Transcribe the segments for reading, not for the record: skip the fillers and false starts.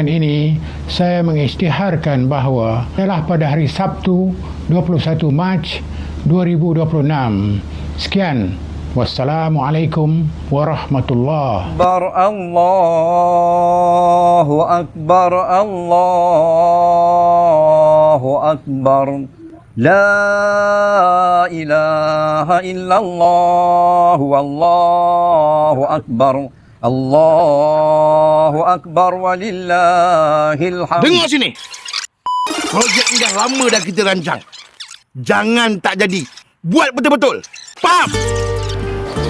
Ini saya mengisytiharkan bahawa ialah pada hari Sabtu 21 Mac 2026. Sekian. Wassalamualaikum warahmatullahi Allahu Akbar, Allahu Akbar. La ilaha illallah, wallahu akbar. Allahu akbar walillahil hamd. Dengar sini. Projek ni dah lama dah kita rancang. Jangan tak jadi. Buat betul-betul. Faham?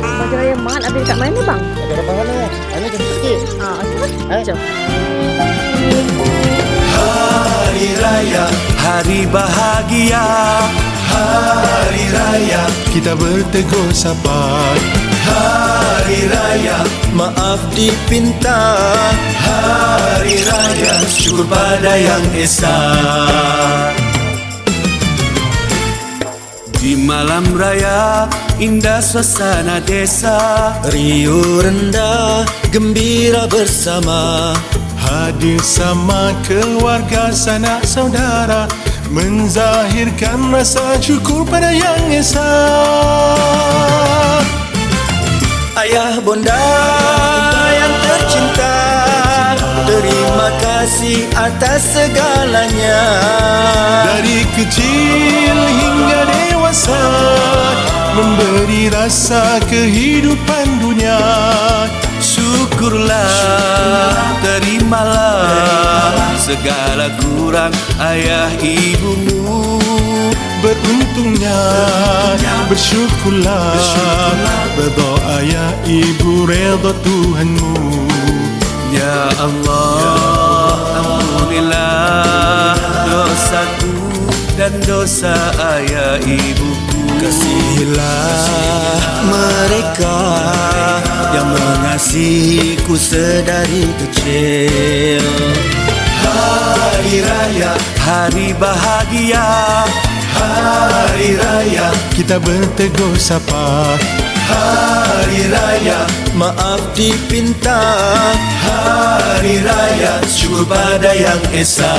Baju raya Mat ada dekat mana bang? Ada depan mana? Ana jom sikit. Okey. Jom. Hari Raya, hari bahagia. Hari Raya, kita bertegur sapa. Hari Raya, maaf dipinta. Hari Raya, syukur pada Yang Esa. Di malam raya, indah suasana desa. Riuh rendah, gembira bersama. Hadir sama keluarga sanak saudara, menzahirkan rasa syukur pada Yang Esa. Ayah bonda yang tercinta, terima kasih atas segalanya. Dari kecil hingga dewasa, memberi rasa kehidupan dunia. Syukurlah, terimalah segala kurang ayah ibumu. Beruntungnya, bersyukurlah, redha ayah ibu, redha Tuhanmu. Ya Allah, ampunilah dosaku dan dosa ayah ibuku. Kasihilah mereka yang mengasihiku sedari kecil. Hari Raya, hari bahagia. Hari Raya, kita bertegur sapa. Hari Raya, maaf dipinta. Hari Raya, syukur pada Yang Esa.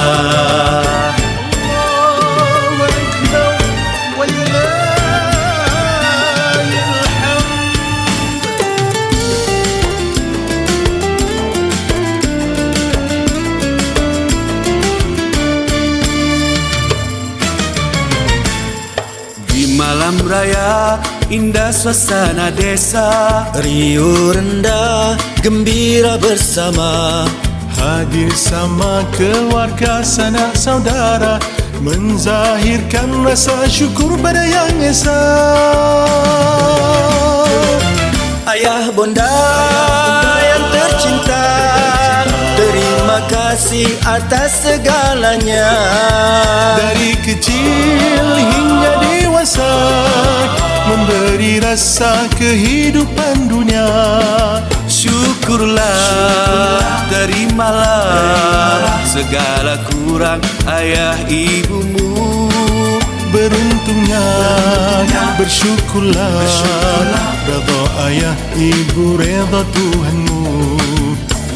Malam raya, indah suasana desa. Riuh rendah, gembira bersama. Hadir sama keluarga sanak saudara, menzahirkan rasa syukur pada Yang Esa. Ayah bonda yang tercinta, terima kasih atas segalanya. Dari kecil hingga dewasa, memberi rasa kehidupan dunia. Syukurlah, terimalah segala kurang ayah ibumu. Beruntungnya, bersyukurlah, redha ayah ibu, redha Tuhanmu.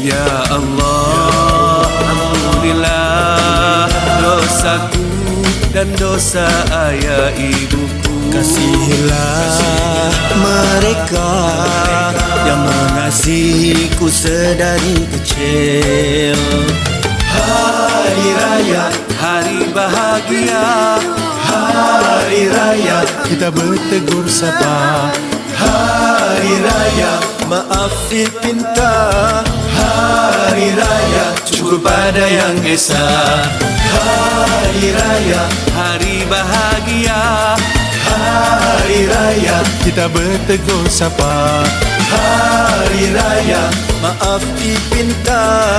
Ya Allah, ampunilah dosaku dan dosa ayah ibuku. Kasihilah mereka yang mengasihiku sedari kecil. Hari Raya, hari bahagia. Hari Raya, kita bertegur sapa. Hari Raya, maaf dipinta. Hari Raya, syukur pada Yang Esa. Hari Raya, hari bahagia. Hari Raya, kita bertegur sapa. Hari Raya, maaf dipinta.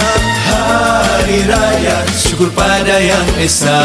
Hari Raya, syukur pada Yang Esa.